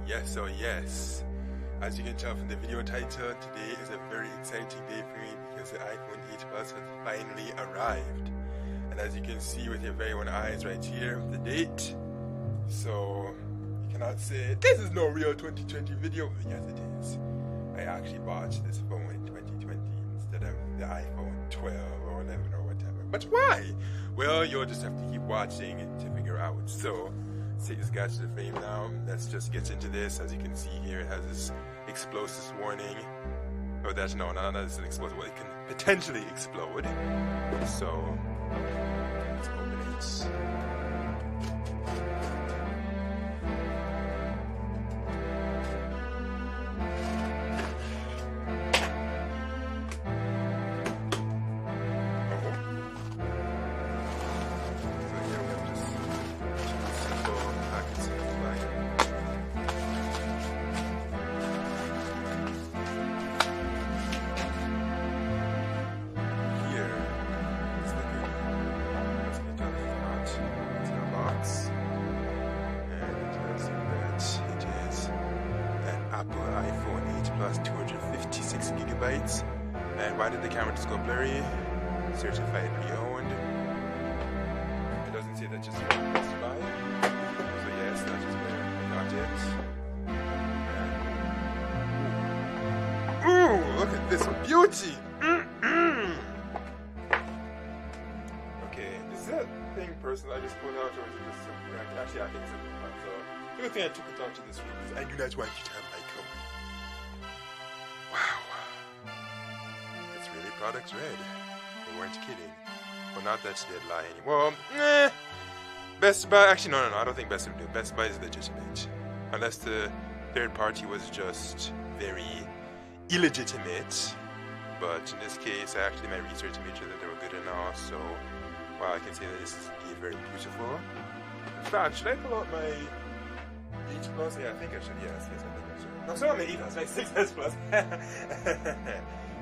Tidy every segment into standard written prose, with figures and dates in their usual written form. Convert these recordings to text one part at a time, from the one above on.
Yes, oh yes. As you can tell from the video title, today is a very exciting day for me because the iPhone 8 Plus has finally arrived. And as you can see with your very own eyes right here, the date. So, you cannot say, this is no real 2020 video. Yes, it is. I actually bought this phone in 2020 instead of the iPhone 12 or 11 or whatever. But why? Well, you'll just have to keep watching to figure out. So, take this guy to the frame now. Let's just get into this. As you can see here, it has this explosives warning. Oh, that's no, not as an explosive. Well, it can potentially explode. So, let's open it. Apple iPhone 8 Plus 256 gigabytes. And why did the camera just go blurry? Certified pre-owned. It doesn't say that just from Best Buy. So yes, that is where I got it. Ooh, look at this beauty! Okay, is that thing personal I just pulled out, or is it just some brand? Actually, I think it's a good one. So the good thing I took it out to this room is I do not want you to have my code. Wow. It's really product red. They weren't kidding. Well, not that they'd lie anymore. Well, Best Buy, actually no, I don't think Best Buy would do. Best Buy is legitimate. Unless the third party was just very illegitimate. But in this case, I actually did my research to make sure that they were good enough. So, well, I can say that this is indeed very beautiful. In fact, should I pull out my 8 Plus? Yeah, I think I should. Yes, I think I should. No, it's not my 8 Plus, my 6S Plus.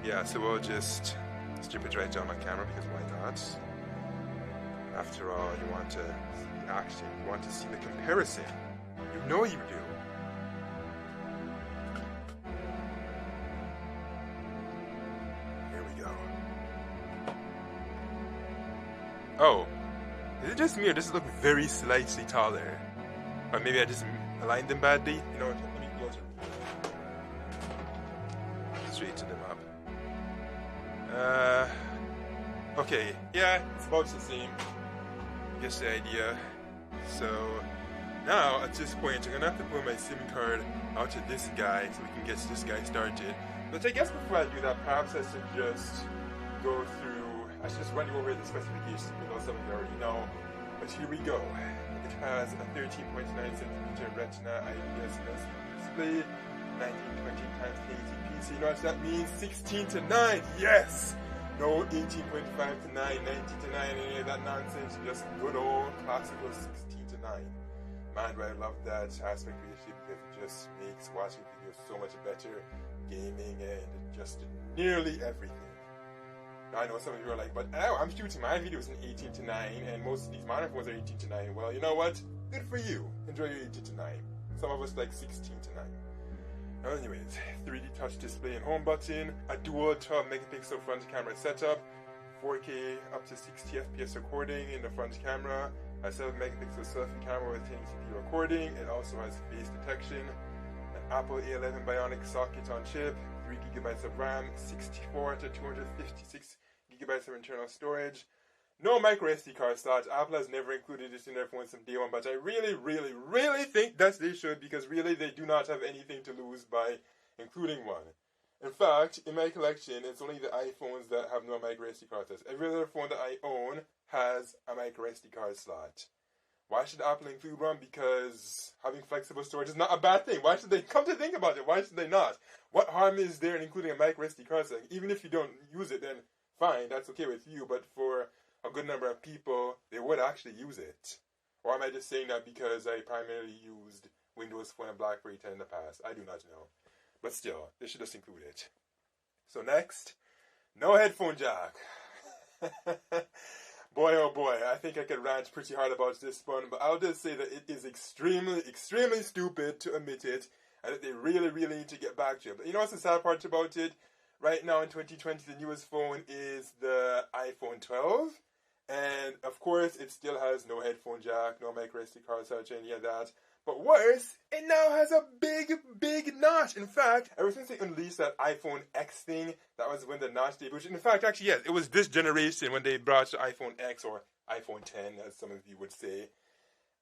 Yeah, so we'll just strip it right down my camera because why not? After all, you want to see the action, you want to see the comparison. You know you do. Here we go. Oh, is it just me or does it look very slightly taller? Or maybe I just aligned them badly? You know what, let me closer. Straighten them up. Okay, yeah, it's about the same. Guess the idea. So, now, at this point, I'm gonna have to pull my SIM card out to this guy so we can get this guy started. But I guess before I do that, perhaps I should just go through, I should just run you over the specifications, because some of you already know. But here we go. It has a 13.9cm Retina IPS display, 1920x1080p. So you know what that means? 16 to 9. Yes. No 18.5 to 9, 90 to 9, any of that nonsense. Just good old classical 16 to 9. Man, do I love that aspect ratio because it just makes watching videos so much better. Gaming and just nearly everything. Now, I know some of you are like, but oh, I'm shooting my videos in 18 to 9 and most of these modern phones are 18 to 9. Well, you know what? Good for you. Enjoy your 18 to 9. Some of us like 16 to 9. Now, anyways, 3D touch display and home button, a dual 12 megapixel front camera setup, 4K up to 60 FPS recording in the front camera, a 7 megapixel selfie camera with 1080p recording. It also has face detection, an Apple A11 Bionic socket on chip, 3 GB of RAM, 64 to 256 GB of internal storage. No microSD card slot. Apple has never included this in their phones from day one, but I really think that they should, because really they do not have anything to lose by including one. In fact, in my collection, it's only the iPhones that have no microSD card slots. Every other phone that I own has a microSD card slot. Why should Apple include one? Because having flexible storage is not a bad thing. Why should they? Come to think about it, why should they not? What harm is there in including a microSD card slot? Even if you don't use it, then fine, that's okay with you, but for a good number of people, they would actually use it. Or am I just saying that because I primarily used Windows Phone and BlackBerry 10 in the past? I do not know. But still, they should just include it. So next, no headphone jack. Boy, oh boy, I think I could rant pretty hard about this one, but I'll just say that it is extremely, extremely stupid to omit it, and that they really, really need to get back to it. But you know what's the sad part about it? Right now in 2020, the newest phone is the iPhone 12, and of course, it still has no headphone jack, no microSD card slot, any of that. But worse, it now has a big, big notch. In fact, ever since they unleashed that iPhone X thing, that was when the notch debuted. In fact, actually, yes, it was this generation when they brought the iPhone X, or iPhone 10, as some of you would say.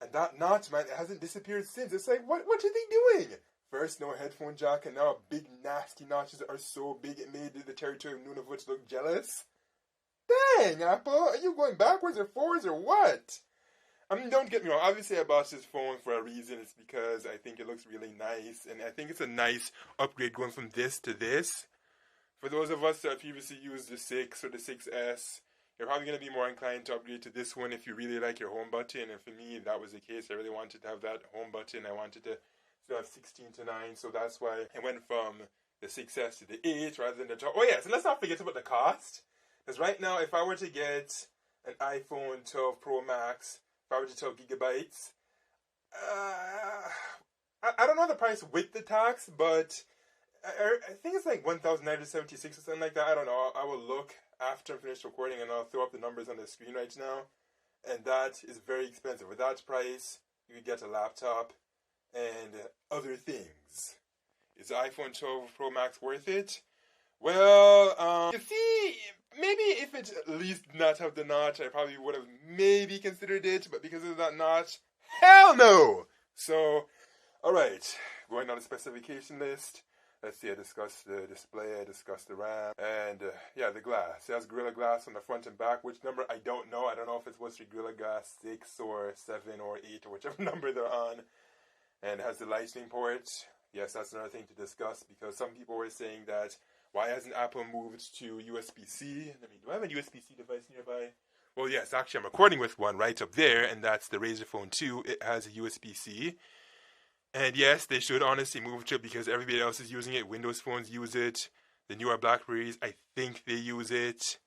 And that notch, man, it hasn't disappeared since. It's like, what are they doing? First, no headphone jack, and now big, nasty notches that are so big it made the territory of Nunavut look jealous. Dang, Apple, are you going backwards or forwards or what? I mean, don't get me wrong. Obviously, I bought this phone for a reason. It's because I think it looks really nice, and I think it's a nice upgrade going from this to this. For those of us that previously used the 6 or the 6S, you're probably going to be more inclined to upgrade to this one if you really like your home button. And for me, that was the case. I really wanted to have that home button. I wanted to still have 16 to 9, so that's why I went from the 6S to the 8 rather than the 12. Oh, yeah, so let's not forget about the cost. Because right now, if I were to get an iPhone 12 Pro Max, if I were to 12 gigabytes, I don't know the price with the tax, but I think it's like 1,976 or something like that. I don't know. I will look after I'm finished recording, and I'll throw up the numbers on the screen right now. And that is very expensive. With that price, you could get a laptop and other things. Is the iPhone 12 Pro Max worth it? Well, you see, maybe if it at least did not have the notch, I probably would have maybe considered it, but because of that notch, hell no! So, alright, going on the specification list. Let's see, I discussed the display, I discussed the RAM, and yeah, the glass. It has Gorilla Glass on the front and back. Which number, I don't know. I don't know if it's supposed to be Gorilla Glass 6 or 7 or 8 or whichever number they're on. And it has the lightning port. Yes, that's another thing to discuss, because some people were saying that why hasn't Apple moved to USB-C? Do I have a USB-C device nearby? Well, yes, actually, I'm recording with one right up there, and that's the Razer Phone 2. It has a USB-C. And yes, they should honestly move to it because everybody else is using it. Windows phones use it. The newer Blackberries, I think they use it.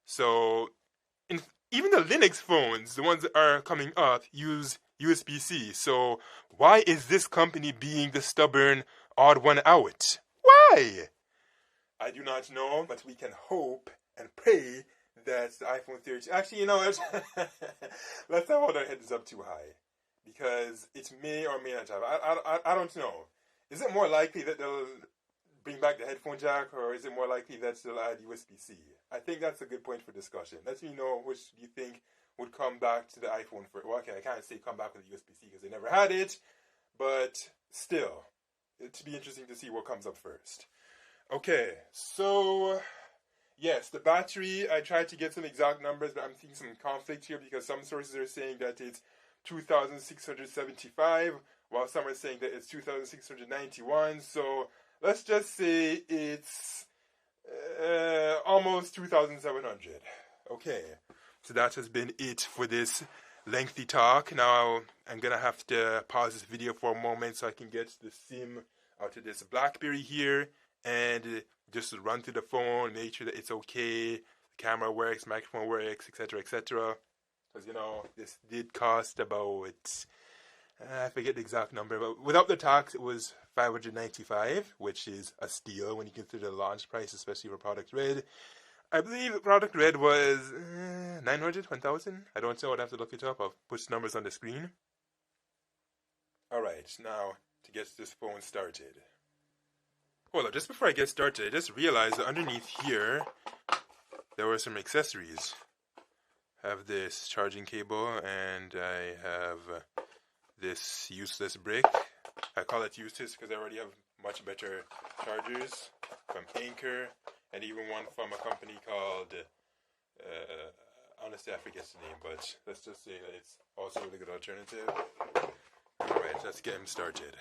So, even the Linux phones, the ones that are coming up, use USB-C. So, why is this company being the stubborn odd one out? Why? I do not know, but we can hope and pray that the iPhone 13... Actually, you know what? Let's not hold our heads up too high, because it may or may not have. I don't know. Is it more likely that they'll bring back the headphone jack, or is it more likely that they'll add USB-C? I think that's a good point for discussion. Let me know which do you think would come back to the iPhone first. Well, okay, I can't say come back with USB-C because they never had it, but still, it'd be interesting to see what comes up first. Okay, so yes, the battery, I tried to get some exact numbers, but I'm seeing some conflict here because some sources are saying that it's 2,675, while some are saying that it's 2,691. So let's just say it's almost 2,700. Okay, so that has been it for this lengthy talk. Now I'm going to have to pause this video for a moment so I can get the SIM out of this BlackBerry here and just run through the phone, make sure that it's okay, the camera works, microphone works, etc., etc. Because, you know, this did cost about, I forget the exact number, but without the tax, it was $595, which is a steal when you consider the launch price, especially for Product Red. I believe Product Red was 900, 1,000. I don't know. I'd have to look it up. I'll put the numbers on the screen. All right, now to get this phone started. Hold on, just before I get started, I just realized that underneath here, there were some accessories. I have this charging cable, and I have this useless brick. I call it useless because I already have much better chargers from Anker, and even one from a company called, honestly I forget the name, but let's just say that it's also a really good alternative. Alright, let's get him started.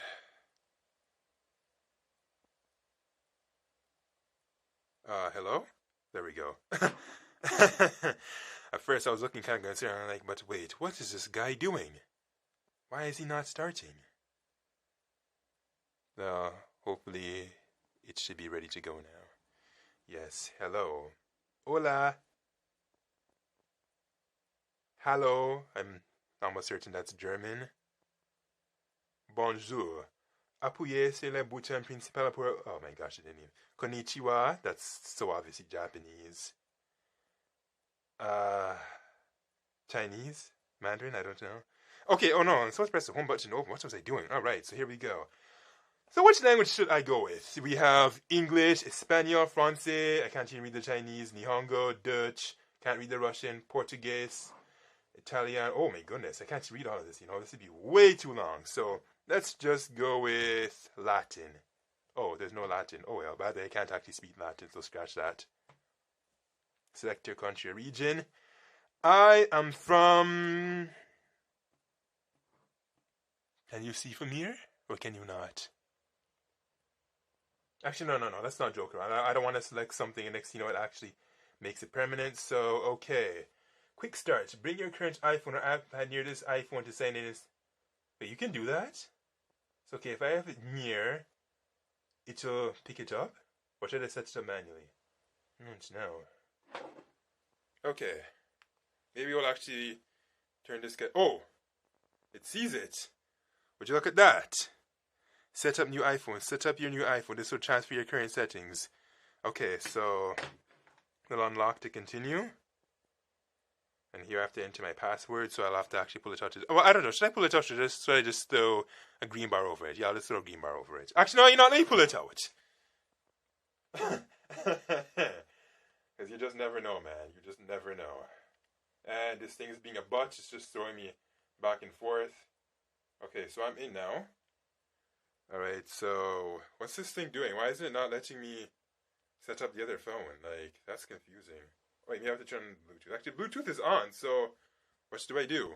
Hello? There we go. At first I was looking kind of concerned, I'm like, but wait, what is this guy doing? Why is he not starting? Hopefully it should be ready to go now. Yes, hello. Hola. Hello, I'm almost certain that's German. Bonjour. Appuyez sur le bouton principal pour... Oh my gosh, I didn't even... Konnichiwa, that's so obviously Japanese. Chinese? Mandarin? I don't know. Okay, oh no, I'm supposed to press the home button to open. What was I doing? Alright, so here we go. So which language should I go with? We have English, Espanol, Francais, I can't even read the Chinese, Nihongo, Dutch, can't read the Russian, Portuguese, Italian. Oh my goodness, I can't read all of this, this would be way too long. So let's just go with Latin. Oh, there's no Latin. Oh well, by the way, I can't actually speak Latin, so scratch that. Select your country or region. I am from... Can you see from here? Or can you not? Actually, no, let's not joke around. I don't want to select something and next, it actually makes it permanent. So, okay. Quick start. Bring your current iPhone or iPad near this iPhone to sign in. Wait, you can do that? So, okay, if I have it near, it will pick it up? Or should I set it up manually? No. Okay. Maybe we'll actually turn this guy. Oh! It sees it. Would you look at that? Set up new iPhone. Set up your new iPhone. This will transfer your current settings. Okay, so we'll unlock to continue. And here I have to enter my password, so I'll have to actually pull it out. Well, I don't know. Should I pull it out or should I just throw a green bar over it? Yeah, I'll just throw a green bar over it. Actually, no, let me pull it out. Because you just never know, man. You just never know. And this thing is being a butt. It's just throwing me back and forth. Okay, so I'm in now. Alright, so what's this thing doing? Why isn't it not letting me set up the other phone? Like, that's confusing. Wait, you have to turn on Bluetooth. Actually, Bluetooth is on, so what do I do?